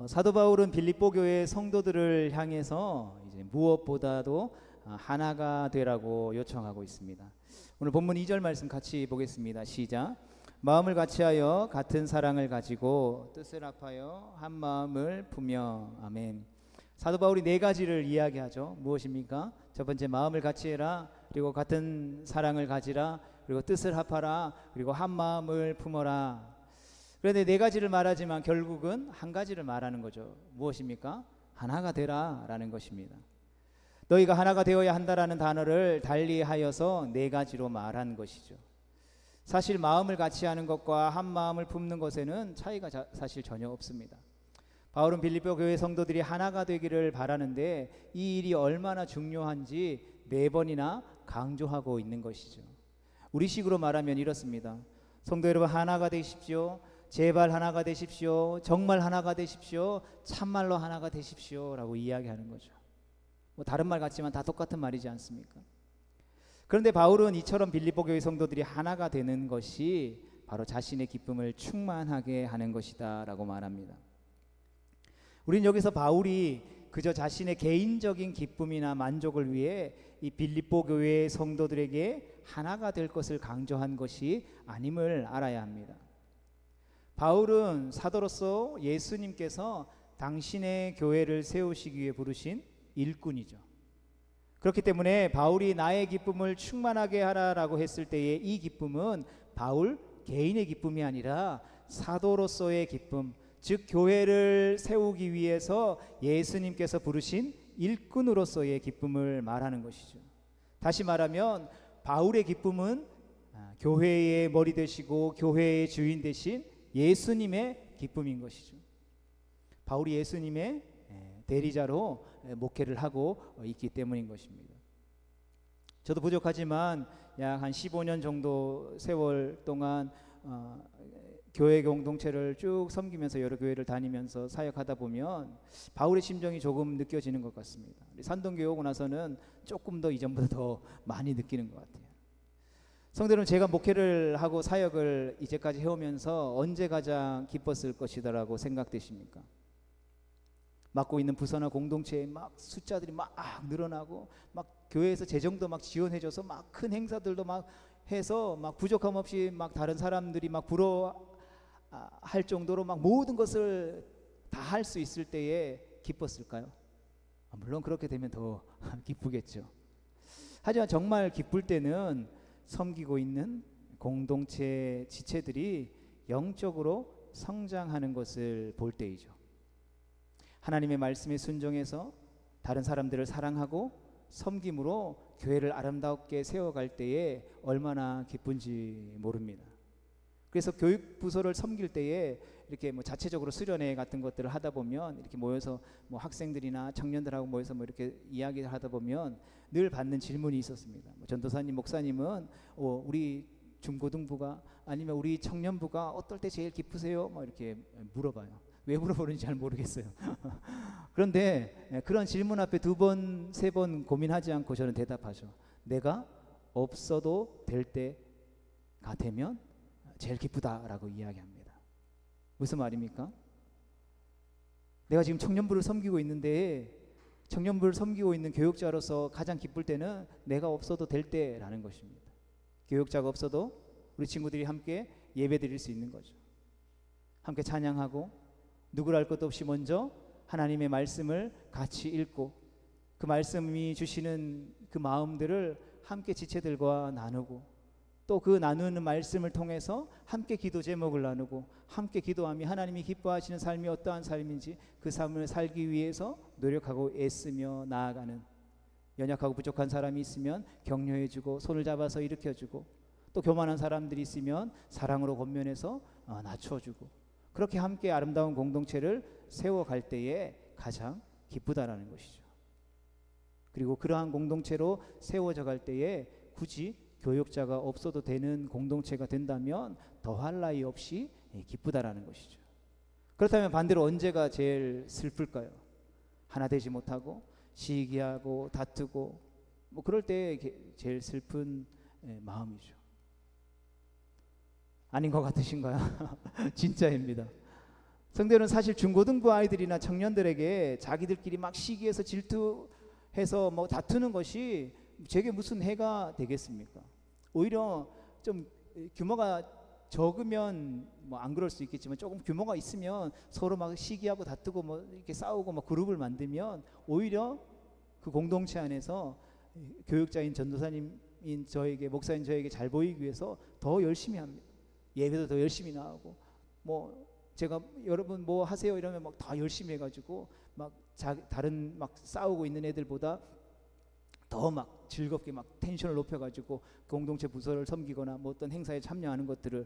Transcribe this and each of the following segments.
사도 바울은 빌립보 교회 성도들을 향해서 이제 무엇보다도 하나가 되라고 요청하고 있습니다. 오늘 본문 2절 말씀 같이 보겠습니다. 시작. 마음을 같이하여 같은 사랑을 가지고 뜻을 합하여 한 마음을 품며. 아멘. 사도 바울이 네 가지를 이야기하죠. 무엇입니까? 첫 번째, 마음을 같이해라. 그리고 같은 사랑을 가지라. 그리고 뜻을 합하라. 그리고 한 마음을 품어라. 그런데 네 가지를 말하지만 결국은 한 가지를 말하는 거죠. 무엇입니까? 하나가 되라 라는 것입니다. 너희가 하나가 되어야 한다라는 단어를 달리하여서 네 가지로 말한 것이죠. 사실 마음을 같이 하는 것과 한 마음을 품는 것에는 차이가 사실 전혀 없습니다. 바울은 빌립보 교회 성도들이 하나가 되기를 바라는데 이 일이 얼마나 중요한지 네 번이나 강조하고 있는 것이죠. 우리식으로 말하면 이렇습니다. 성도 여러분, 하나가 되십시오. 제발 하나가 되십시오. 정말 하나가 되십시오. 참말로 하나가 되십시오 라고 이야기하는 거죠. 다른 말 같지만 다 똑같은 말이지 않습니까? 그런데 바울은 이처럼 빌립보 교회 성도들이 하나가 되는 것이 바로 자신의 기쁨을 충만하게 하는 것이다 라고 말합니다. 우리는 여기서 바울이 그저 자신의 개인적인 기쁨이나 만족을 위해 이 빌립보 교회의 성도들에게 하나가 될 것을 강조한 것이 아님을 알아야 합니다. 바울은 사도로서 예수님께서 당신의 교회를 세우시기 위해 부르신 일꾼이죠. 그렇기 때문에 바울이 나의 기쁨을 충만하게 하라라고 했을 때의 이 기쁨은 바울 개인의 기쁨이 아니라 사도로서의 기쁨, 즉 교회를 세우기 위해서 예수님께서 부르신 일꾼으로서의 기쁨을 말하는 것이죠. 다시 말하면 바울의 기쁨은 교회의 머리 되시고 교회의 주인 되신 예수님의 기쁨인 것이죠. 바울이 예수님의 대리자로 목회를 하고 있기 때문인 것입니다. 저도 부족하지만 약 한 15년 정도 세월 동안 교회 공동체를 쭉 섬기면서 여러 교회를 다니면서 사역하다 보면 바울의 심정이 조금 느껴지는 것 같습니다. 산동교회 오고 나서는 조금 더 이전보다 더 많이 느끼는 것 같아요. 성도들은 제가 목회를 하고 사역을 이제까지 해오면서 언제 가장 기뻤을 것이다라고 생각되십니까? 맡고 있는 부서나 공동체에 막 숫자들이 막 늘어나고 막 교회에서 재정도 막 지원해줘서 막 큰 행사들도 막 해서 막 부족함 없이 막 다른 사람들이 막 부러워할 정도로 막 모든 것을 다 할 수 있을 때에 기뻤을까요? 물론 그렇게 되면 더 기쁘겠죠. 하지만 정말 기쁠 때는 섬기고 있는 공동체 지체들이 영적으로 성장하는 것을 볼 때이죠. 하나님의 말씀에 순종해서 다른 사람들을 사랑하고 섬김으로 교회를 아름답게 세워갈 때에 얼마나 기쁜지 모릅니다. 그래서 교육부서를 섬길 때에 이렇게 자체적으로 수련회 같은 것들을 하다 보면 이렇게 모여서 학생들이나 청년들하고 모여서 이렇게 이야기를 하다 보면 늘 받는 질문이 있었습니다. 전도사님, 목사님은 우리 중고등부가 아니면 우리 청년부가 어떨 때 제일 기쁘세요? 이렇게 물어봐요. 왜 물어보는지 잘 모르겠어요. 그런데 그런 질문 앞에 두 번, 세 번 고민하지 않고 저는 대답하죠. 내가 없어도 될 때가 되면 제일 기쁘다라고 이야기합니다. 무슨 말입니까? 내가 지금 청년부를 섬기고 있는데 청년부를 섬기고 있는 교육자로서 가장 기쁠 때는 내가 없어도 될 때라는 것입니다. 교육자가 없어도 우리 친구들이 함께 예배 드릴 수 있는 거죠. 함께 찬양하고 누구를 할 것도 없이 먼저 하나님의 말씀을 같이 읽고 그 말씀이 주시는 그 마음들을 함께 지체들과 나누고 또 그 나누는 말씀을 통해서 함께 기도 제목을 나누고 함께 기도하며 하나님이 기뻐하시는 삶이 어떠한 삶인지 그 삶을 살기 위해서 노력하고 애쓰며 나아가는, 연약하고 부족한 사람이 있으면 격려해주고 손을 잡아서 일으켜주고 또 교만한 사람들이 있으면 사랑으로 권면해서 낮춰주고 그렇게 함께 아름다운 공동체를 세워갈 때에 가장 기쁘다라는 것이죠. 그리고 그러한 공동체로 세워져 갈 때에 굳이 교육자가 없어도 되는 공동체가 된다면 더할 나위 없이 기쁘다라는 것이죠. 그렇다면 반대로 언제가 제일 슬플까요? 하나 되지 못하고 시기하고 다투고 그럴 때 제일 슬픈 마음이죠. 아닌 것 같으신가요? 진짜입니다. 성도는 사실 중고등부 아이들이나 청년들에게 자기들끼리 막 시기해서 질투해서 뭐 다투는 것이 제게 무슨 해가 되겠습니까? 오히려 좀 규모가 적으면 뭐 안 그럴 수 있겠지만 조금 규모가 있으면 서로 막 시기하고 다투고 뭐 이렇게 싸우고 막 그룹을 만들면 오히려 그 공동체 안에서 교육자인 전도사님인 저에게, 목사인 저에게 잘 보이기 위해서 더 열심히 합니다. 예배도 더 열심히 나가고, 뭐 제가 여러분 뭐 하세요 이러면 막 다 열심히 해가지고 막 다른 막 싸우고 있는 애들보다 더 막 즐겁게 막 텐션을 높여가지고 공동체 부서를 섬기거나 뭐 어떤 행사에 참여하는 것들을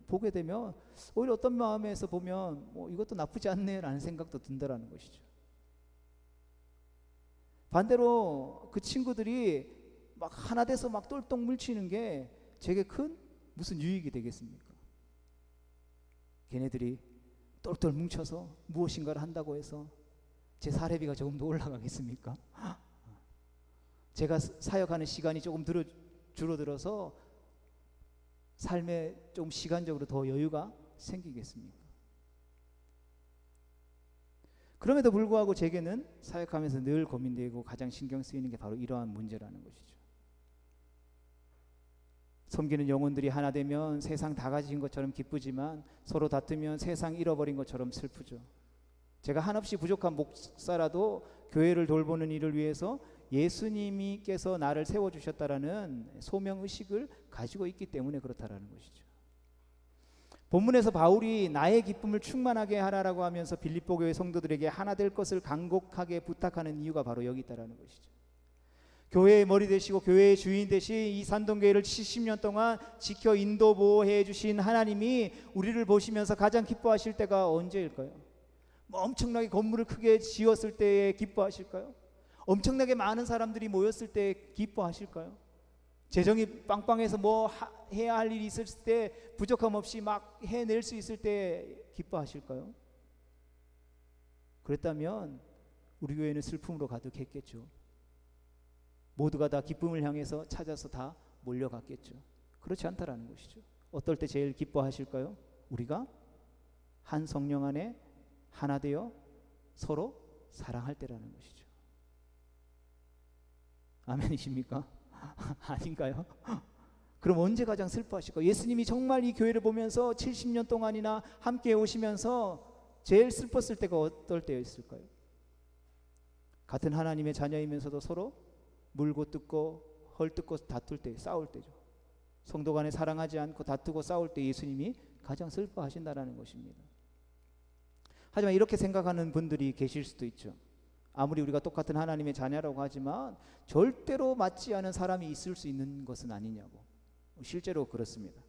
보게 되면 오히려 어떤 마음에서 보면 뭐 이것도 나쁘지 않네라는 생각도 든다라는 것이죠. 반대로 그 친구들이 막 하나 돼서 막 똘똘 뭉치는 게 제게 큰 무슨 유익이 되겠습니까? 걔네들이 똘똘 뭉쳐서 무엇인가를 한다고 해서 제 사례비가 조금 더 올라가겠습니까? 제가 사역하는 시간이 조금 줄어들어서 삶에 좀 시간적으로 더 여유가 생기겠습니까? 그럼에도 불구하고 제게는 사역하면서 늘 고민되고 가장 신경 쓰이는 게 바로 이러한 문제라는 것이죠. 섬기는 영혼들이 하나 되면 세상 다 가진 것처럼 기쁘지만 서로 다투면 세상 잃어버린 것처럼 슬프죠. 제가 한없이 부족한 목사라도 교회를 돌보는 일을 위해서 예수님께서 나를 세워주셨다라는 소명의식을 가지고 있기 때문에 그렇다라는 것이죠. 본문에서 바울이 나의 기쁨을 충만하게 하라라고 하면서 빌립보 교회 성도들에게 하나 될 것을 간곡하게 부탁하는 이유가 바로 여기 있다라는 것이죠. 교회의 머리 되시고 교회의 주인 되신 이 산동교회를 70년 동안 지켜 인도 보호해 주신 하나님이 우리를 보시면서 가장 기뻐하실 때가 언제일까요? 뭐 엄청나게 건물을 크게 지었을 때에 기뻐하실까요? 엄청나게 많은 사람들이 모였을 때 기뻐하실까요? 재정이 빵빵해서 뭐 해야 할 일이 있을 때 부족함 없이 막 해낼 수 있을 때 기뻐하실까요? 그랬다면 우리 교회는 슬픔으로 가득했겠죠. 모두가 다 기쁨을 향해서 찾아서 다 몰려갔겠죠. 그렇지 않다라는 것이죠. 어떨 때 제일 기뻐하실까요? 우리가 한 성령 안에 하나 되어 서로 사랑할 때라는 것이죠. 아멘이십니까? 아닌가요? 그럼 언제 가장 슬퍼하실까요? 예수님이 정말 이 교회를 보면서 70년 동안이나 함께 오시면서 제일 슬펐을 때가 어떨 때였을까요? 같은 하나님의 자녀이면서도 서로 물고 뜯고 헐뜯고 다툴 때, 싸울 때죠. 성도 간에 사랑하지 않고 다투고 싸울 때 예수님이 가장 슬퍼하신다는 것입니다. 하지만 이렇게 생각하는 분들이 계실 수도 있죠. 아무리 우리가 똑같은 하나님의 자녀라고 하지만 절대로 맞지 않은 사람이 있을 수 있는 것은 아니냐고. 실제로 그렇습니다.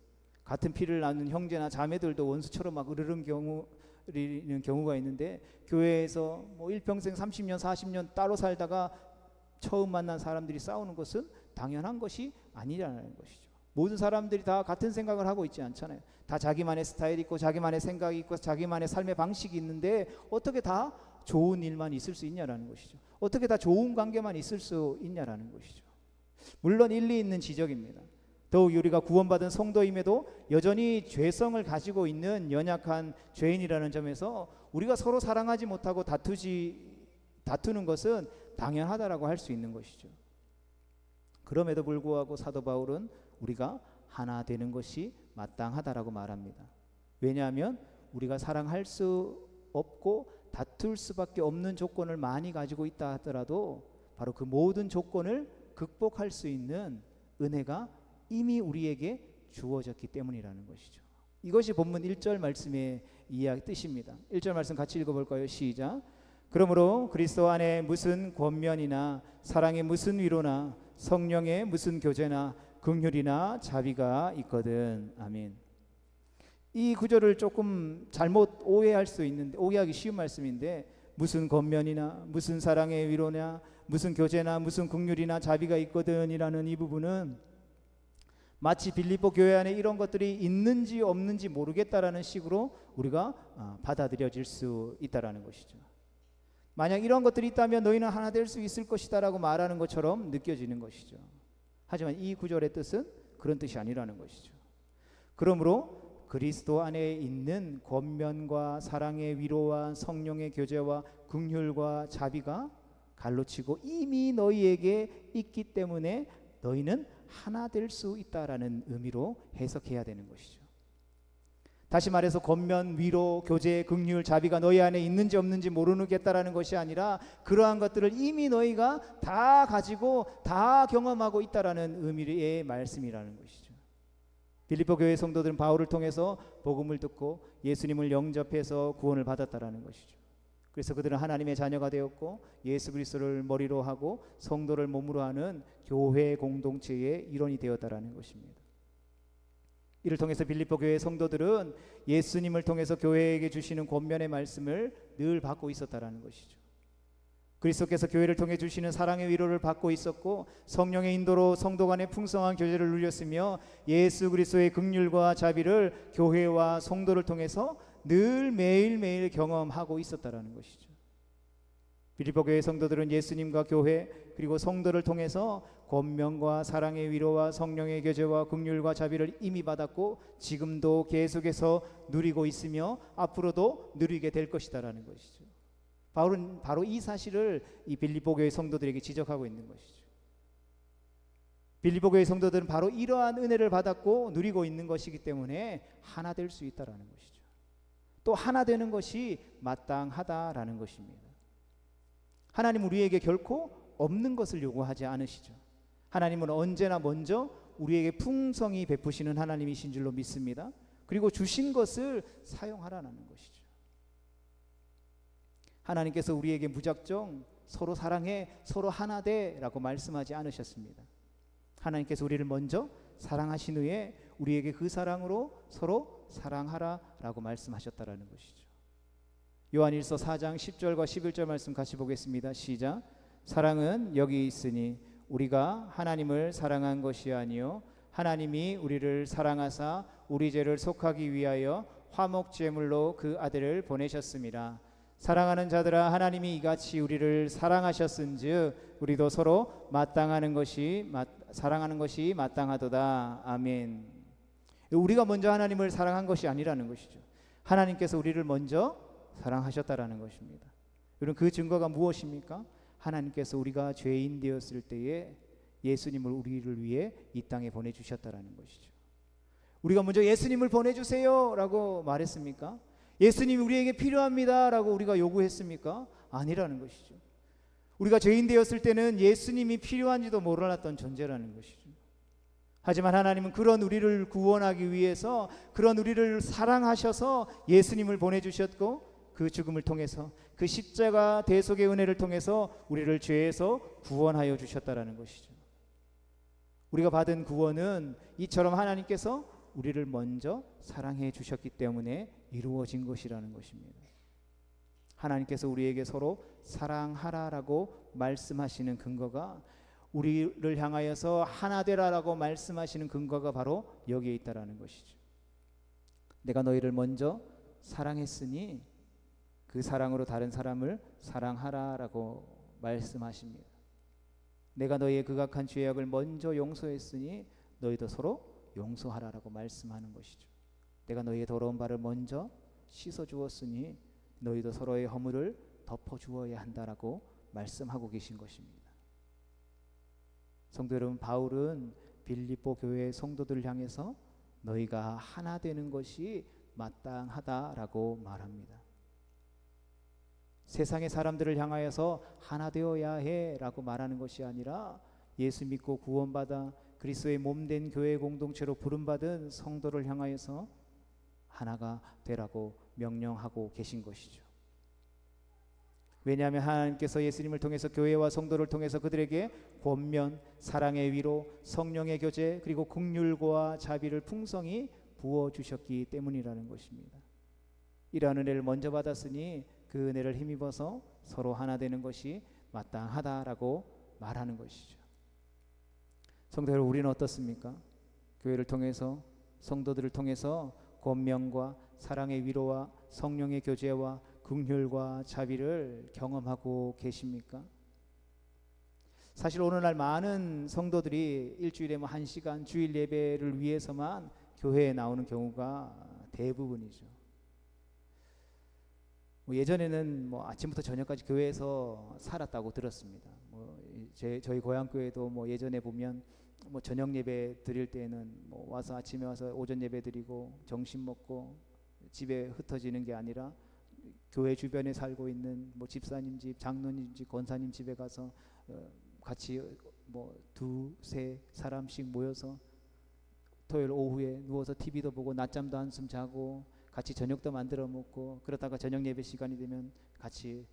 같은 피를 나눈 형제나 자매들도 원수처럼 막 으르는 경우가 있는데, 교회에서 뭐 일평생 30년 40년 따로 살다가 처음 만난 사람들이 싸우는 것은 당연한 것이 아니라는 것이죠. 모든 사람들이 다 같은 생각을 하고 있지 않잖아요. 다 자기만의 스타일이 있고 자기만의 생각이 있고 자기만의 삶의 방식이 있는데 어떻게 다 좋은 일만 있을 수 있냐라는 것이죠. 어떻게 다 좋은 관계만 있을 수 있냐라는 것이죠. 물론 일리 있는 지적입니다. 더욱 우리가 구원받은 성도임에도 여전히 죄성을 가지고 있는 연약한 죄인이라는 점에서 우리가 서로 사랑하지 못하고 다투는 것은 당연하다라고 할 수 있는 것이죠. 그럼에도 불구하고 사도 바울은 우리가 하나 되는 것이 마땅하다라고 말합니다. 왜냐하면 우리가 사랑할 수 없고 다툴 수밖에 없는 조건을 많이 가지고 있다 하더라도 바로 그 모든 조건을 극복할 수 있는 은혜가 이미 우리에게 주어졌기 때문이라는 것이죠. 이것이 본문 1절 말씀의 이야기 뜻입니다. 1절 말씀 같이 읽어볼까요? 시작. 그러므로 그리스도 안에 무슨 권면이나 사랑의 무슨 위로나 성령의 무슨 교제나 긍휼이나 자비가 있거든. 아멘. 이 구절을 조금 잘못 오해할 수 있는데, 오해하기 쉬운 말씀인데, 무슨 권면이나 무슨 사랑의 위로나 무슨 교제나 무슨 긍휼이나 자비가 있거든이라는 이 부분은 마치 빌립보 교회 안에 이런 것들이 있는지 없는지 모르겠다라는 식으로 우리가 받아들여질 수 있다라는 것이죠. 만약 이런 것들이 있다면 너희는 하나 될 수 있을 것이다 라고 말하는 것처럼 느껴지는 것이죠. 하지만 이 구절의 뜻은 그런 뜻이 아니라는 것이죠. 그러므로 그리스도 안에 있는 권면과 사랑의 위로와 성령의 교제와 긍휼과 자비가 갈로치고 이미 너희에게 있기 때문에 너희는 하나 될 수 있다라는 의미로 해석해야 되는 것이죠. 다시 말해서 권면, 위로, 교제, 긍휼, 자비가 너희 안에 있는지 없는지 모르겠다라는 것이 아니라 그러한 것들을 이미 너희가 다 가지고 다 경험하고 있다라는 의미의 말씀이라는 것이죠. 빌립보 교회 성도들은 바울을 통해서 복음을 듣고 예수님을 영접해서 구원을 받았다라는 것이죠. 그래서 그들은 하나님의 자녀가 되었고 예수 그리스도를 머리로 하고 성도를 몸으로 하는 교회 공동체의 일원이 되었다라는 것입니다. 이를 통해서 빌립보 교회 성도들은 예수님을 통해서 교회에게 주시는 권면의 말씀을 늘 받고 있었다라는 것이죠. 그리스도께서 교회를 통해 주시는 사랑의 위로를 받고 있었고 성령의 인도로 성도 간의 풍성한 교제를 누렸으며 예수 그리스도의 긍휼과 자비를 교회와 성도를 통해서 늘 매일매일 경험하고 있었다라는 것이죠. 빌립보 교회 성도들은 예수님과 교회 그리고 성도를 통해서 권면과 사랑의 위로와 성령의 교제와 긍휼과 자비를 이미 받았고 지금도 계속해서 누리고 있으며 앞으로도 누리게 될 것이다라는 것이죠. 바울은 바로 이 사실을 이 빌립보 교회 성도들에게 지적하고 있는 것이죠. 빌립보 교회 성도들은 바로 이러한 은혜를 받았고 누리고 있는 것이기 때문에 하나 될 수 있다라는 것이죠. 또 하나 되는 것이 마땅하다라는 것입니다. 하나님은 우리에게 결코 없는 것을 요구하지 않으시죠. 하나님은 언제나 먼저 우리에게 풍성히 베푸시는 하나님이신 줄로 믿습니다. 그리고 주신 것을 사용하라는 것이죠. 하나님께서 우리에게 무작정 서로 사랑해 서로 하나 되라고 말씀하지 않으셨습니다. 하나님께서 우리를 먼저 사랑하신 후에 우리에게 그 사랑으로 서로 사랑하라라고 말씀하셨다라는 것이죠. 요한일서 4장 10절과 11절 말씀 같이 보겠습니다. 시작. 사랑은 여기 있으니 우리가 하나님을 사랑한 것이 아니요 하나님이 우리를 사랑하사 우리 죄를 속하기 위하여 화목 제물로 그 아들을 보내셨습니다. 사랑하는 자들아 하나님이 이같이 우리를 사랑하셨은즉 우리도 서로 사랑하는 것이 마땅하도다. 아멘. 우리가 먼저 하나님을 사랑한 것이 아니라는 것이죠. 하나님께서 우리를 먼저 사랑하셨다라는 것입니다. 여러분 그 증거가 무엇입니까? 하나님께서 우리가 죄인 되었을 때에 예수님을 우리를 위해 이 땅에 보내주셨다라는 것이죠. 우리가 먼저 예수님을 보내주세요 라고 말했습니까? 예수님이 우리에게 필요합니다 라고 우리가 요구했습니까? 아니라는 것이죠. 우리가 죄인 되었을 때는 예수님이 필요한지도 몰랐던 존재라는 것이죠. 하지만 하나님은 그런 우리를 구원하기 위해서 그런 우리를 사랑하셔서 예수님을 보내주셨고 그 죽음을 통해서 그 십자가 대속의 은혜를 통해서 우리를 죄에서 구원하여 주셨다라는 것이죠. 우리가 받은 구원은 이처럼 하나님께서 우리를 먼저 사랑해 주셨기 때문에 이루어진 것이라는 것입니다. 하나님께서 우리에게 서로 사랑하라라고 말씀하시는 근거가 우리를 향하여서 하나 되라라고 말씀하시는 근거가 바로 여기에 있다라는 것이죠. 내가 너희를 먼저 사랑했으니 그 사랑으로 다른 사람을 사랑하라라고 말씀하십니다. 내가 너희의 극악한 죄악을 먼저 용서했으니 너희도 서로 용서하라라고 말씀하는 것이죠. 내가 너희의 더러운 발을 먼저 씻어주었으니 너희도 서로의 허물을 덮어주어야 한다라고 말씀하고 계신 것입니다. 성도 여러분, 바울은 빌립보 교회 성도들을 향해서 너희가 하나 되는 것이 마땅하다라고 말합니다. 세상의 사람들을 향하여서 하나 되어야 해라고 말하는 것이 아니라 예수 믿고 구원받아 그리스도의 몸된 교회 공동체로 부름받은 성도를 향하여서 하나가 되라고 명령하고 계신 것이죠. 왜냐하면 하나님께서 예수님을 통해서 교회와 성도를 통해서 그들에게 권면, 사랑의 위로, 성령의 교제 그리고 긍휼과 자비를 풍성히 부어주셨기 때문이라는 것입니다. 이러한 은혜를 먼저 받았으니 그 은혜를 힘입어서 서로 하나 되는 것이 마땅하다라고 말하는 것이죠. 성도 여러분, 우리는 어떻습니까? 교회를 통해서 성도들을 통해서 권면과 사랑의 위로와 성령의 교제와 긍휼과 자비를 경험하고 계십니까? 사실 오늘날 많은 성도들이 일주일에 1시간 주일 예배를 위해서만 교회에 나오는 경우가 대부분이죠. 예전에는 아침부터 저녁까지 교회에서 살았다고 들었습니다. 저희 고향 교회도 예전에 보면 저녁 예배 드릴 때는 와서 아침에 와서 오전 예배 드리고 점심 먹고 집에 흩어지는 게 아니라 교회 주변에 살고 있는 집사님 집, 장로님 집, 권사님 집에 가서 같이 두세 사람씩 모여서 토요일 오후에 누워서 TV도 보고 낮잠도 한숨 자고 같이 저녁도 만들어 먹고, 그러다가 저녁 예배 시간이 되면 같이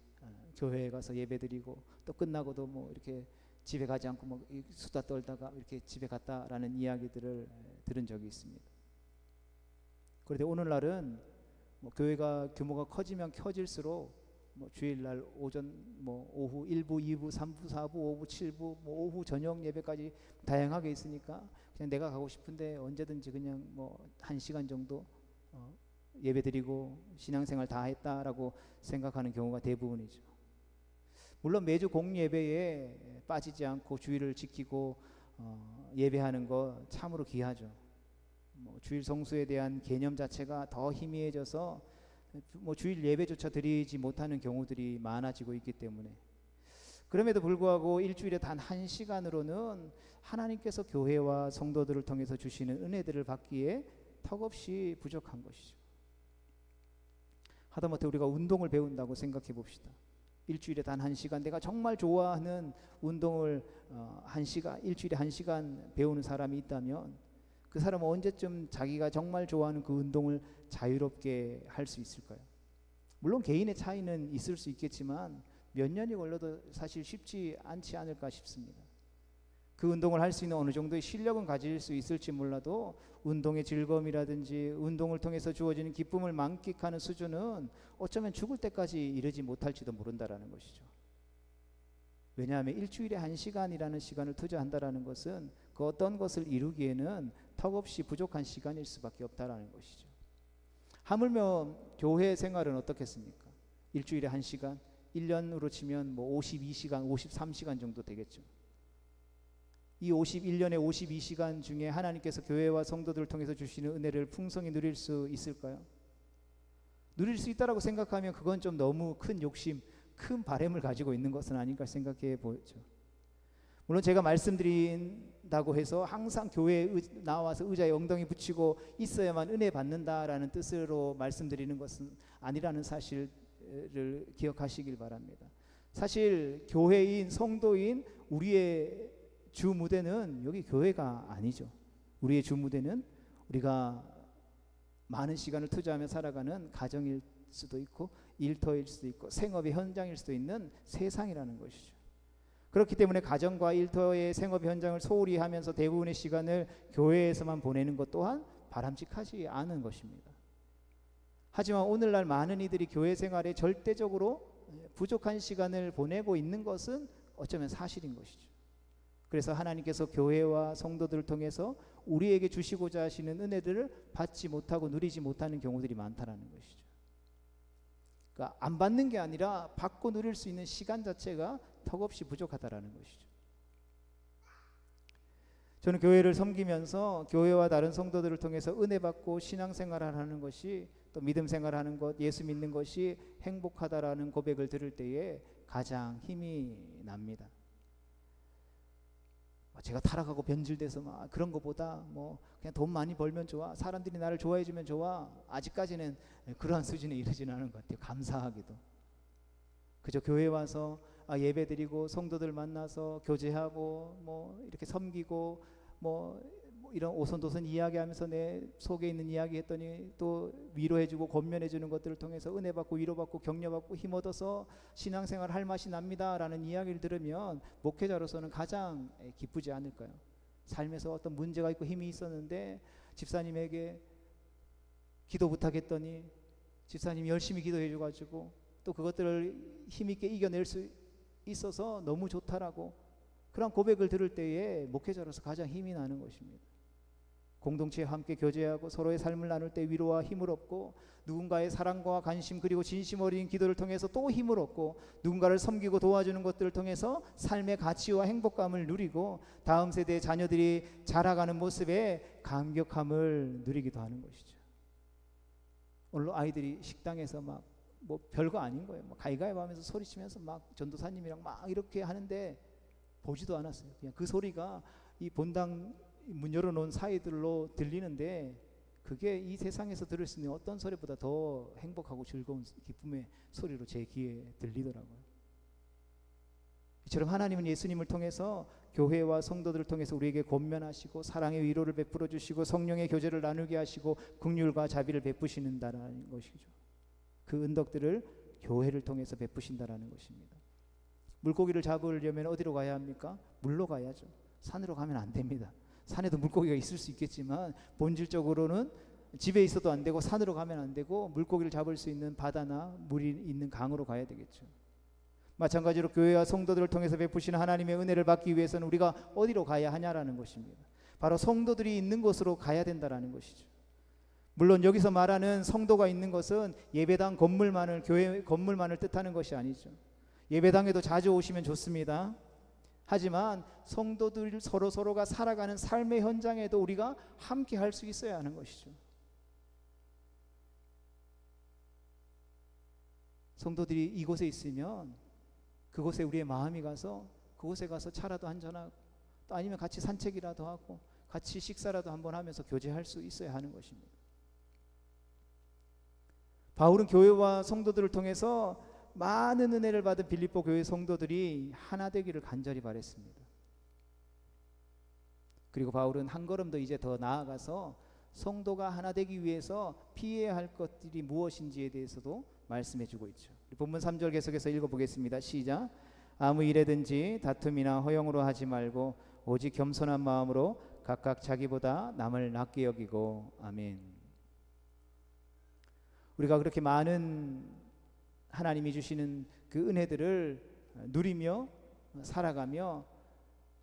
교회에 가서 예배 드리고, 또 끝나고도 이렇게 집에 가지 않고 수다 떨다가 이렇게 집에 갔다라는 이야기들을 들은 적이 있습니다. 그런데 오늘날은 교회가 규모가 커지면 커질수록 주일날 오전 오후 1부, 2부, 3부, 4부, 5부, 7부 오후 저녁 예배까지 다양하게 있으니까 그냥 내가 가고 싶은데 언제든지 그냥 1시간 정도 예배드리고 신앙생활 다 했다라고 생각하는 경우가 대부분이죠. 물론 매주 공예배에 빠지지 않고 주일을 지키고 예배하는 거 참으로 귀하죠. 주일 성수에 대한 개념 자체가 더 희미해져서 주일 예배조차 드리지 못하는 경우들이 많아지고 있기 때문에, 그럼에도 불구하고 일주일에 단 1시간으로는 하나님께서 교회와 성도들을 통해서 주시는 은혜들을 받기에 턱없이 부족한 것이죠. 하다못해 우리가 운동을 배운다고 생각해 봅시다. 일주일에 단 1시간 내가 정말 좋아하는 운동을 일주일에 1시간 배우는 사람이 있다면 그 사람은 언제쯤 자기가 정말 좋아하는 그 운동을 자유롭게 할 수 있을까요? 물론 개인의 차이는 있을 수 있겠지만 몇 년이 걸려도 사실 쉽지 않지 않을까 싶습니다. 그 운동을 할 수 있는 어느 정도의 실력은 가질 수 있을지 몰라도 운동의 즐거움이라든지 운동을 통해서 주어지는 기쁨을 만끽하는 수준은 어쩌면 죽을 때까지 이르지 못할지도 모른다라는 것이죠. 왜냐하면 일주일에 1시간이라는 시간을 투자한다라는 것은 그 어떤 것을 이루기에는 턱없이 부족한 시간일 수밖에 없다라는 것이죠. 하물며 교회 생활은 어떻겠습니까? 일주일에 1시간, 1년으로 치면 52시간, 53시간 정도 되겠죠. 이 51년의 52시간 중에 하나님께서 교회와 성도들을 통해서 주시는 은혜를 풍성히 누릴 수 있을까요? 누릴 수 있다라고 생각하면 그건 좀 너무 큰 욕심, 큰 바람을 가지고 있는 것은 아닌가 생각해 보죠. 물론 제가 말씀드린다고 해서 항상 교회에 나와서 의자에 엉덩이 붙이고 있어야만 은혜 받는다라는 뜻으로 말씀드리는 것은 아니라는 사실을 기억하시길 바랍니다. 사실 교회인, 성도인 우리의 주 무대는 여기 교회가 아니죠. 우리의 주 무대는 우리가 많은 시간을 투자하며 살아가는 가정일 수도 있고 일터일 수도 있고 생업의 현장일 수도 있는 세상이라는 것이죠. 그렇기 때문에 가정과 일터의 생업 현장을 소홀히 하면서 대부분의 시간을 교회에서만 보내는 것 또한 바람직하지 않은 것입니다. 하지만 오늘날 많은 이들이 교회 생활에 절대적으로 부족한 시간을 보내고 있는 것은 어쩌면 사실인 것이죠. 그래서 하나님께서 교회와 성도들을 통해서 우리에게 주시고자 하시는 은혜들을 받지 못하고 누리지 못하는 경우들이 많다는 것이죠. 그러니까 안 받는 게 아니라 받고 누릴 수 있는 시간 자체가 턱없이 부족하다는 것이죠. 저는 교회를 섬기면서 교회와 다른 성도들을 통해서 은혜 받고 신앙생활을 하는 것이, 또 믿음 생활하는 것, 예수 믿는 것이 행복하다라는 고백을 들을 때에 가장 힘이 납니다. 제가 타락하고 변질돼서 그런 것보다 그냥 돈 많이 벌면 좋아, 사람들이 나를 좋아해 주면 좋아, 아직까지는 그러한 수준에 이르지는 않은 것 같아요. 감사하게도 그저 교회 와서 예배드리고 성도들 만나서 교제하고 이렇게 섬기고 이런 오손도손 이야기하면서 내 속에 있는 이야기 했더니 또 위로해주고 권면해주는 것들을 통해서 은혜받고 위로받고 격려받고 힘얻어서 신앙생활 할 맛이 납니다 라는 이야기를 들으면 목회자로서는 가장 기쁘지 않을까요? 삶에서 어떤 문제가 있고 힘이 있었는데 집사님에게 기도 부탁했더니 집사님이 열심히 기도해줘가지고 또 그것들을 힘있게 이겨낼 수 있어서 너무 좋다라고 그런 고백을 들을 때에 목회자로서 가장 힘이 나는 것입니다. 공동체에 함께 교제하고 서로의 삶을 나눌 때 위로와 힘을 얻고, 누군가의 사랑과 관심 그리고 진심 어린 기도를 통해서 또 힘을 얻고, 누군가를 섬기고 도와주는 것들을 통해서 삶의 가치와 행복감을 누리고 다음 세대의 자녀들이 자라가는 모습에 감격함을 누리기도 하는 것이죠. 오늘 아이들이 식당에서 막 뭐 별거 아닌 거예요. 막 가위가위보 하면서 소리치면서 막 전도사님이랑 막 이렇게 하는데 보지도 않았어요. 그냥 그 소리가 이 본당 문 열어놓은 사이들로 들리는데 그게 이 세상에서 들을 수 있는 어떤 소리보다 더 행복하고 즐거운 기쁨의 소리로 제 귀에 들리더라고요. 이처럼 하나님은 예수님을 통해서 교회와 성도들을 통해서 우리에게 권면하시고 사랑의 위로를 베풀어 주시고 성령의 교제를 나누게 하시고 긍휼과 자비를 베푸시는다라는 것이죠. 그 은덕들을 교회를 통해서 베푸신다라는 것입니다. 물고기를 잡으려면 어디로 가야 합니까? 물로 가야죠. 산으로 가면 안 됩니다. 산에도 물고기가 있을 수 있겠지만 본질적으로는 집에 있어도 안 되고 산으로 가면 안 되고 물고기를 잡을 수 있는 바다나 물이 있는 강으로 가야 되겠죠. 마찬가지로 교회와 성도들을 통해서 베푸시는 하나님의 은혜를 받기 위해서는 우리가 어디로 가야 하냐라는 것입니다. 바로 성도들이 있는 곳으로 가야 된다라는 것이죠. 물론 여기서 말하는 성도가 있는 것은 예배당 건물만을, 교회 건물만을 뜻하는 것이 아니죠. 예배당에도 자주 오시면 좋습니다. 하지만 성도들 서로가 살아가는 삶의 현장에도 우리가 함께 할 수 있어야 하는 것이죠. 성도들이 이곳에 있으면 그곳에 우리의 마음이 가서 그곳에 가서 차라도 한잔하고 또 아니면 같이 산책이라도 하고 같이 식사라도 한번 하면서 교제할 수 있어야 하는 것입니다. 바울은 교회와 성도들을 통해서 많은 은혜를 받은 빌립보 교회 성도들이 하나 되기를 간절히 바랬습니다. 그리고 바울은 한 걸음 더 이제 더 나아가서 성도가 하나 되기 위해서 피해야 할 것들이 무엇인지에 대해서도 말씀해 주고 있죠. 본문 3절 계속해서 읽어보겠습니다. 시작. 아무 일에든지 다툼이나 허용으로 하지 말고 오직 겸손한 마음으로 각각 자기보다 남을 낫게 여기고. 아멘. 우리가 그렇게 많은 하나님이 주시는 그 은혜들을 누리며 살아가며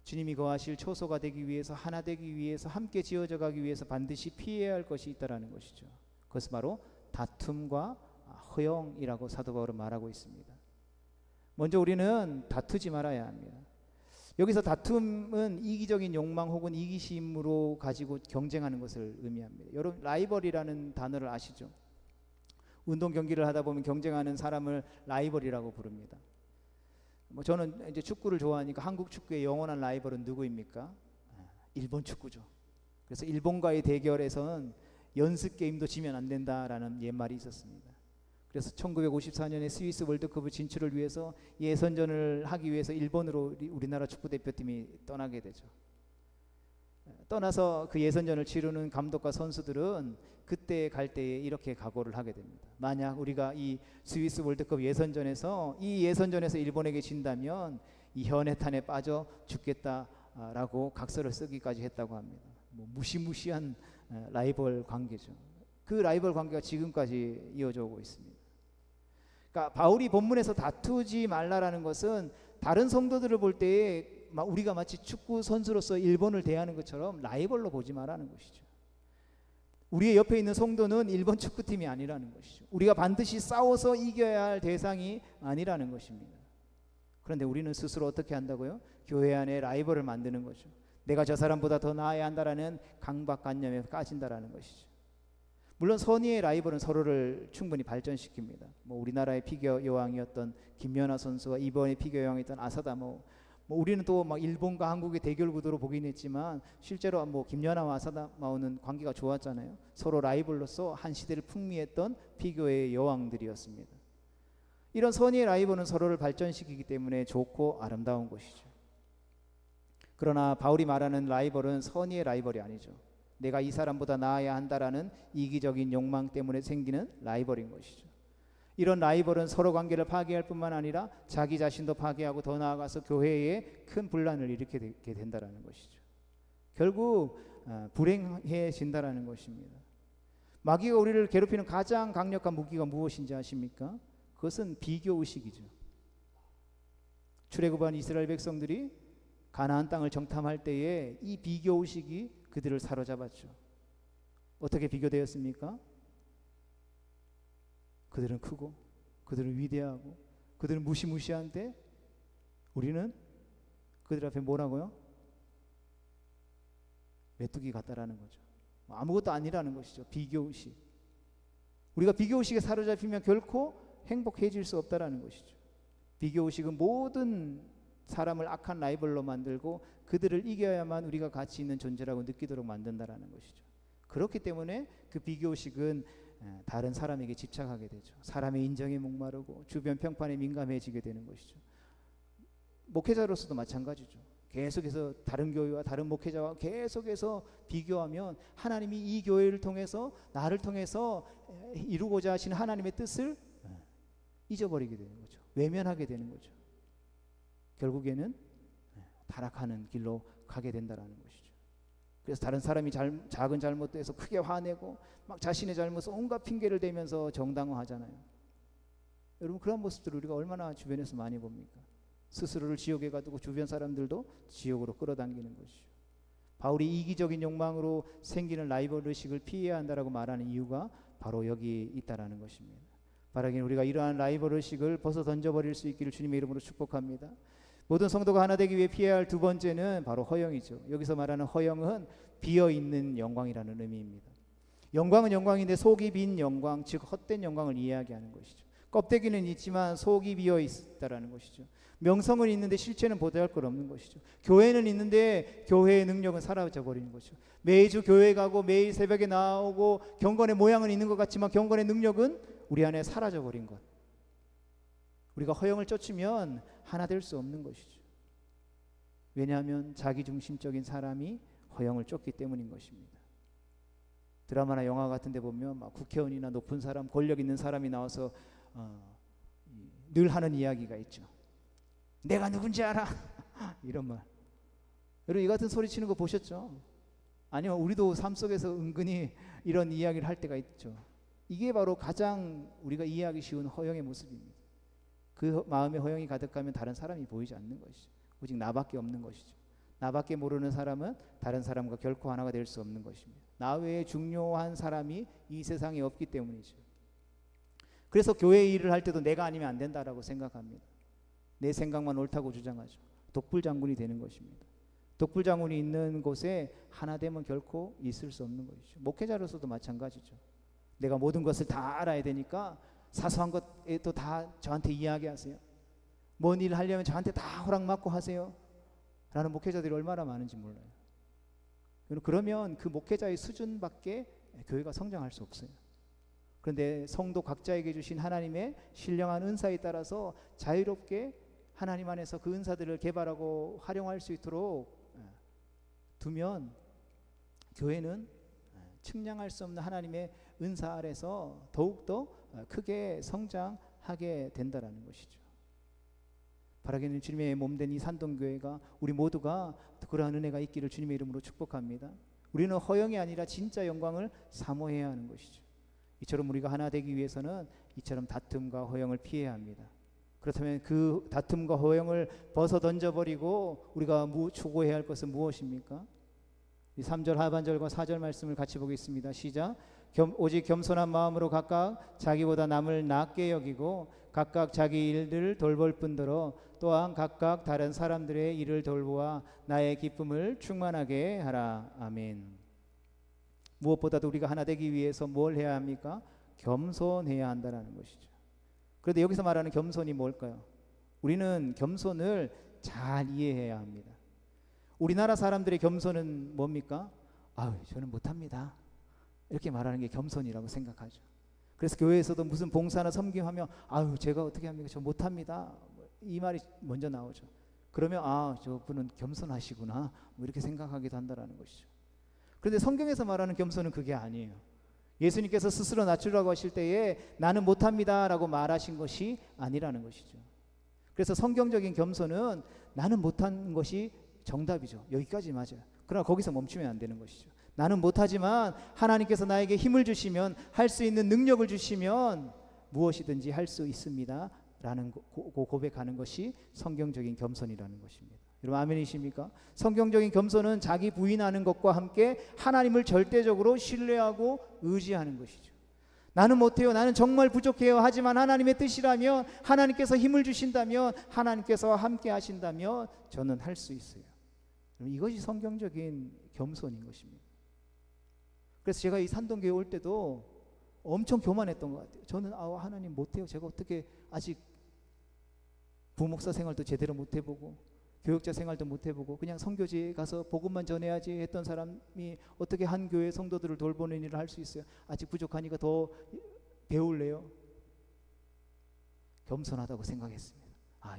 주님이 거하실 초소가 되기 위해서, 하나 되기 위해서, 함께 지어져 가기 위해서 반드시 피해야 할 것이 있다라는 것이죠. 그것은 바로 다툼과 허용이라고 사도 바울은 말하고 있습니다. 먼저 우리는 다투지 말아야 합니다. 여기서 다툼은 이기적인 욕망 혹은 이기심으로 가지고 경쟁하는 것을 의미합니다. 여러분, 라이벌이라는 단어를 아시죠? 운동 경기를 하다 보면 경쟁하는 사람을 라이벌이라고 부릅니다. 저는 이제 축구를 좋아하니까 한국 축구의 영원한 라이벌은 누구입니까? 일본 축구죠. 그래서 일본과의 대결에서는 연습 게임도 지면 안 된다라는 옛말이 있었습니다. 그래서 1954년에 스위스 월드컵 진출을 위해서 예선전을 하기 위해서 일본으로 우리나라 축구 대표팀이 떠나게 되죠. 떠나서 그 예선전을 치르는 감독과 선수들은 그때 갈 때에 이렇게 각오를 하게 됩니다. 만약 우리가 이 스위스 월드컵 예선전에서 일본에게 진다면 이 현해탄에 빠져 죽겠다라고 각서를 쓰기까지 했다고 합니다. 무시무시한 라이벌 관계죠. 그 라이벌 관계가 지금까지 이어져 오고 있습니다. 그러니까 바울이 본문에서 다투지 말라라는 것은 다른 성도들을 볼 때에 우리가 마치 축구 선수로서 일본을 대하는 것처럼 라이벌로 보지 말라는 것이죠. 우리의 옆에 있는 성도는 일본 축구팀이 아니라는 것이죠. 우리가 반드시 싸워서 이겨야 할 대상이 아니라는 것입니다. 그런데 우리는 스스로 어떻게 한다고요? 교회 안에 라이벌을 만드는 거죠. 내가 저 사람보다 더 나아야 한다라는 강박관념에 빠진다라는 것이죠. 물론 선의의 라이벌은 서로를 충분히 발전시킵니다. 우리나라의 피겨 여왕이었던 김연아 선수와 이번에 피겨 여왕이었던 아사다 우리는 또 일본과 한국의 대결 구도로 보긴 했지만 실제로 김연아와 아사다마오는 관계가 좋았잖아요. 서로 라이벌로서 한 시대를 풍미했던 피겨의 여왕들이었습니다. 이런 선의의 라이벌은 서로를 발전시키기 때문에 좋고 아름다운 것이죠. 그러나 바울이 말하는 라이벌은 선의의 라이벌이 아니죠. 내가 이 사람보다 나아야 한다라는 이기적인 욕망 때문에 생기는 라이벌인 것이죠. 이런 라이벌은 서로 관계를 파괴할 뿐만 아니라 자기 자신도 파괴하고 더 나아가서 교회에 큰 분란을 일으키게 된다는 것이죠. 결국 불행해진다는 것입니다. 마귀가 우리를 괴롭히는 가장 강력한 무기가 무엇인지 아십니까? 그것은 비교의식이죠. 출애굽한 이스라엘 백성들이 가나안 땅을 정탐할 때에 이 비교의식이 그들을 사로잡았죠. 어떻게 비교되었습니까? 그들은 크고 그들은 위대하고 그들은 무시무시한데 우리는 그들 앞에 뭐라고요? 메뚜기 같다라는 거죠. 아무것도 아니라는 것이죠. 비교의식. 우리가 비교의식에 사로잡히면 결코 행복해질 수 없다라는 것이죠. 비교의식은 모든 사람을 악한 라이벌로 만들고 그들을 이겨야만 우리가 가치 있는 존재라고 느끼도록 만든다라는 것이죠. 그렇기 때문에 그 비교의식은 다른 사람에게 집착하게 되죠. 사람의 인정에 목마르고 주변 평판에 민감해지게 되는 것이죠. 목회자로서도 마찬가지죠. 계속해서 다른 교회와 다른 목회자와 계속해서 비교하면 하나님이 이 교회를 통해서 나를 통해서 이루고자 하시는 하나님의 뜻을 잊어버리게 되는 거죠. 외면하게 되는 거죠. 결국에는 타락하는 길로 가게 된다라는 것이죠. 그래서 다른 사람이 작은 잘못도 해서 크게 화내고 막 자신의 잘못을 온갖 핑계를 대면서 정당화하잖아요. 여러분, 그런 모습들을 우리가 얼마나 주변에서 많이 봅니까? 스스로를 지옥에 가두고 주변 사람들도 지옥으로 끌어당기는 것이죠. 바울이 이기적인 욕망으로 생기는 라이벌 의식을 피해야 한다라고 말하는 이유가 바로 여기 있다라는 것입니다. 바라기는 우리가 이러한 라이벌 의식을 벗어 던져버릴 수 있기를 주님의 이름으로 축복합니다. 모든 성도가 하나 되기 위해 피해야 할 두 번째는 바로 허영이죠. 여기서 말하는 허영은 비어있는 영광이라는 의미입니다. 영광은 영광인데 속이 빈 영광, 즉 헛된 영광을 이야기하는 것이죠. 껍데기는 있지만 속이 비어 있다라는 것이죠. 명성은 있는데 실체는 보잘것없는 것이죠. 교회는 있는데 교회의 능력은 사라져 버리는 것이죠. 매주 교회 가고 매일 새벽에 나오고 경건의 모양은 있는 것 같지만 경건의 능력은 우리 안에 사라져 버린 것. 우리가 허영을 쫓으면 하나 될 수 없는 것이죠. 왜냐하면 자기중심적인 사람이 허영을 쫓기 때문인 것입니다. 드라마나 영화 같은 데 보면 막 국회의원이나 높은 사람, 권력 있는 사람이 나와서 늘 하는 이야기가 있죠. 내가 누군지 알아. 이런 말. 여러분, 이 같은 소리 치는 거 보셨죠? 아니면 우리도 삶 속에서 은근히 이런 이야기를 할 때가 있죠. 이게 바로 가장 우리가 이해하기 쉬운 허영의 모습입니다. 그 마음에 허영이 가득하면 다른 사람이 보이지 않는 것이죠. 오직 나밖에 없는 것이죠. 나밖에 모르는 사람은 다른 사람과 결코 하나가 될 수 없는 것입니다. 나 외에 중요한 사람이 이 세상에 없기 때문이죠. 그래서 교회 일을 할 때도 내가 아니면 안 된다라고 생각합니다. 내 생각만 옳다고 주장하죠. 독불장군이 되는 것입니다. 독불장군이 있는 곳에 하나 되면 결코 있을 수 없는 것이죠. 목회자로서도 마찬가지죠. 내가 모든 것을 다 알아야 되니까 사소한 것에도 다 저한테 이야기하세요. 뭔 일을 하려면 저한테 다 허락받고 하세요. 라는 목회자들이 얼마나 많은지 몰라요. 그러면 그 목회자의 수준밖에 교회가 성장할 수 없어요. 그런데 성도 각자에게 주신 하나님의 신령한 은사에 따라서 자유롭게 하나님 안에서 그 은사들을 개발하고 활용할 수 있도록 두면 교회는 측량할 수 없는 하나님의 은사 아래서 더욱더 크게 성장하게 된다라는 것이죠. 바라기는 주님의 몸된 이 산동교회가 우리 모두가 그러한 은혜가 있기를 주님의 이름으로 축복합니다. 우리는 허영이 아니라 진짜 영광을 사모해야 하는 것이죠. 이처럼 우리가 하나 되기 위해서는 이처럼 다툼과 허영을 피해야 합니다. 그렇다면 그 다툼과 허영을 벗어 던져버리고 우리가 추구해야 할 것은 무엇입니까? 이 3절 하반절과 4절 말씀을 같이 보겠습니다. 시작. 오직 겸손한 마음으로 각각 자기보다 남을 낮게 여기고 각각 자기 일들을 돌볼 뿐더러 또한 각각 다른 사람들의 일을 돌보아 나의 기쁨을 충만하게 하라. 아멘. 무엇보다도 우리가 하나 되기 위해서 뭘 해야 합니까? 겸손해야 한다는 것이죠. 그런데 여기서 말하는 겸손이 뭘까요? 우리는 겸손을 잘 이해해야 합니다. 우리나라 사람들의 겸손은 뭡니까? 저는 못합니다. 이렇게 말하는 게 겸손이라고 생각하죠. 그래서 교회에서도 무슨 봉사나 섬김하면 제가 어떻게 합니까? 저 못합니다. 이 말이 먼저 나오죠. 그러면 저분은 겸손하시구나 이렇게 생각하기도 한다는 것이죠. 그런데 성경에서 말하는 겸손은 그게 아니에요. 예수님께서 스스로 낮추라고 하실 때에 나는 못합니다 라고 말하신 것이 아니라는 것이죠. 그래서 성경적인 겸손은 나는 못한 것이 정답이죠. 여기까지 맞아요. 그러나 거기서 멈추면 안 되는 것이죠. 나는 못하지만 하나님께서 나에게 힘을 주시면, 할 수 있는 능력을 주시면 무엇이든지 할 수 있습니다 라는 고백하는 것이 성경적인 겸손이라는 것입니다. 여러분 아멘이십니까? 성경적인 겸손은 자기 부인하는 것과 함께 하나님을 절대적으로 신뢰하고 의지하는 것이죠. 나는 못해요, 나는 정말 부족해요. 하지만 하나님의 뜻이라면, 하나님께서 힘을 주신다면, 하나님께서 함께 하신다면 저는 할 수 있어요. 이것이 성경적인 겸손인 것입니다. 그래서 제가 이 산동교회 올 때도 엄청 교만했던 것 같아요. 저는 하나님 못해요. 제가 어떻게 아직 부목사 생활도 제대로 못 해보고 교육자 생활도 못 해보고 그냥 선교지에 가서 복음만 전해야지 했던 사람이 어떻게 한 교회 성도들을 돌보는 일을 할 수 있어요? 아직 부족하니까 더 배울래요. 겸손하다고 생각했습니다.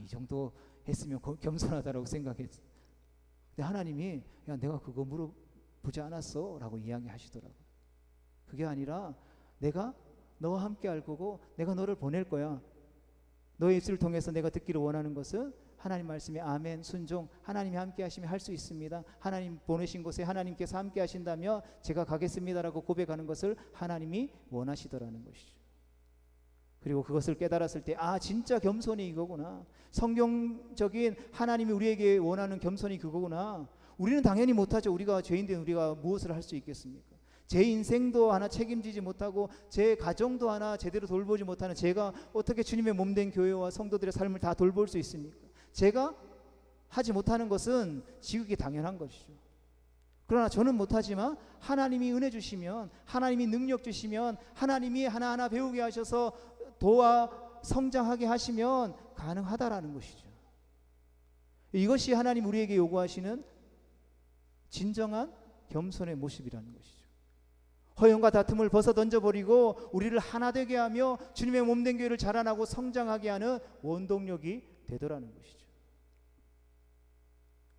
이 정도 했으면 겸손하다고 생각했어요. 근데 하나님이 야, 내가 그거 물어보지 않았어 라고 이야기하시더라고요. 그게 아니라 내가 너와 함께 할 거고 내가 너를 보낼 거야. 너의 입술을 통해서 내가 듣기를 원하는 것은 하나님 말씀에 아멘, 순종, 하나님이 함께 하시면 할 수 있습니다. 하나님 보내신 곳에 하나님께서 함께 하신다며 제가 가겠습니다라고 고백하는 것을 하나님이 원하시더라는 것이죠. 그리고 그것을 깨달았을 때 진짜 겸손이 이거구나. 성경적인 하나님이 우리에게 원하는 겸손이 그거구나. 우리는 당연히 못하죠. 우리가 죄인된 우리가 무엇을 할 수 있겠습니까? 제 인생도 하나 책임지지 못하고 제 가정도 하나 제대로 돌보지 못하는 제가 어떻게 주님의 몸된 교회와 성도들의 삶을 다 돌볼 수 있습니까? 제가 하지 못하는 것은 지극히 당연한 것이죠. 그러나 저는 못하지만 하나님이 은혜 주시면, 하나님이 능력 주시면, 하나님이 하나하나 배우게 하셔서 도와 성장하게 하시면 가능하다라는 것이죠. 이것이 하나님 우리에게 요구하시는 진정한 겸손의 모습이라는 것이죠. 허영과 다툼을 벗어 던져버리고 우리를 하나 되게 하며 주님의 몸된 교회를 자라나고 성장하게 하는 원동력이 되더라는 것이죠.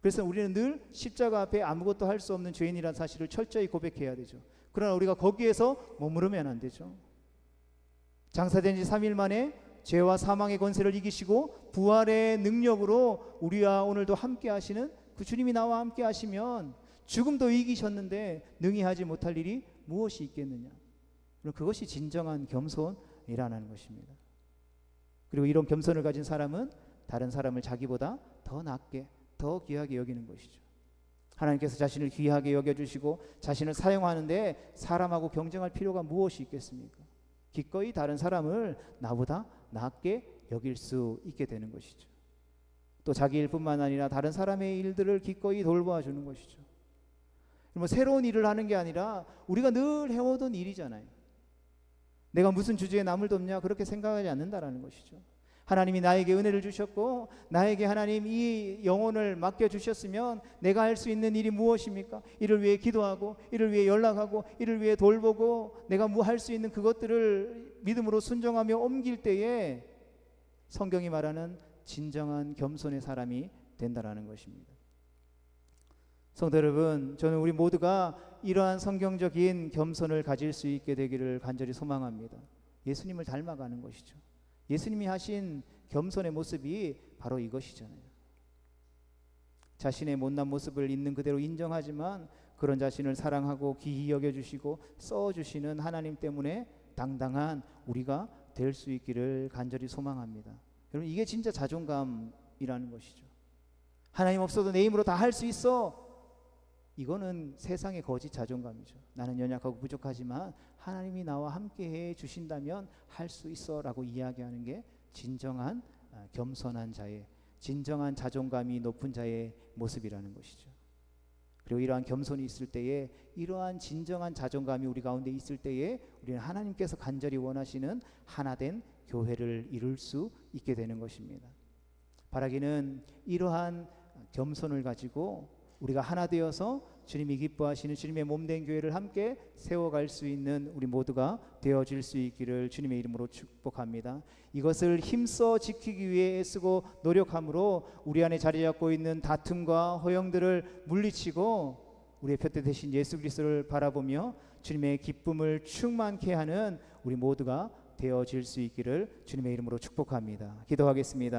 그래서 우리는 늘 십자가 앞에 아무것도 할 수 없는 죄인이라는 사실을 철저히 고백해야 되죠. 그러나 우리가 거기에서 머무르면 안 되죠. 장사된 지 3일 만에 죄와 사망의 권세를 이기시고 부활의 능력으로 우리와 오늘도 함께 하시는 그 주님이 나와 함께 하시면 죽음도 이기셨는데 능히 하지 못할 일이 무엇이 있겠느냐. 그것이 진정한 겸손이라는 것입니다. 그리고 이런 겸손을 가진 사람은 다른 사람을 자기보다 더 낫게 더 귀하게 여기는 것이죠. 하나님께서 자신을 귀하게 여겨주시고 자신을 사용하는데 사람하고 경쟁할 필요가 무엇이 있겠습니까? 기꺼이 다른 사람을 나보다 낫게 여길 수 있게 되는 것이죠. 또 자기 일뿐만 아니라 다른 사람의 일들을 기꺼이 돌봐주는 것이죠. 새로운 일을 하는 게 아니라 우리가 늘 해오던 일이잖아요. 내가 무슨 주제에 남을 돕냐 그렇게 생각하지 않는다라는 것이죠. 하나님이 나에게 은혜를 주셨고 나에게 하나님 이 영혼을 맡겨주셨으면 내가 할 수 있는 일이 무엇입니까? 이를 위해 기도하고 이를 위해 연락하고 이를 위해 돌보고 내가 할 수 있는 그것들을 믿음으로 순종하며 옮길 때에 성경이 말하는 진정한 겸손의 사람이 된다라는 것입니다. 성도 여러분, 저는 우리 모두가 이러한 성경적인 겸손을 가질 수 있게 되기를 간절히 소망합니다. 예수님을 닮아가는 것이죠. 예수님이 하신 겸손의 모습이 바로 이것이잖아요. 자신의 못난 모습을 있는 그대로 인정하지만 그런 자신을 사랑하고 귀히 여겨주시고 써주시는 하나님 때문에 당당한 우리가 될 수 있기를 간절히 소망합니다. 여러분, 이게 진짜 자존감이라는 것이죠. 하나님 없어도 내 힘으로 다 할 수 있어. 이거는 세상의 거짓 자존감이죠. 나는 연약하고 부족하지만 하나님이 나와 함께해 주신다면 할 수 있어 라고 이야기하는 게 진정한 겸손한 자의, 진정한 자존감이 높은 자의 모습이라는 것이죠. 그리고 이러한 겸손이 있을 때에, 이러한 진정한 자존감이 우리 가운데 있을 때에 우리는 하나님께서 간절히 원하시는 하나된 교회를 이룰 수 있게 되는 것입니다. 바라기는 이러한 겸손을 가지고 우리가 하나 되어서 주님이 기뻐하시는 주님의 몸된 교회를 함께 세워갈 수 있는 우리 모두가 되어질 수 있기를 주님의 이름으로 축복합니다. 이것을 힘써 지키기 위해 애쓰고 노력함으로 우리 안에 자리 잡고 있는 다툼과 허영들을 물리치고 우리의 표대 되신 예수 그리스도를 바라보며 주님의 기쁨을 충만케 하는 우리 모두가 되어질 수 있기를 주님의 이름으로 축복합니다. 기도하겠습니다.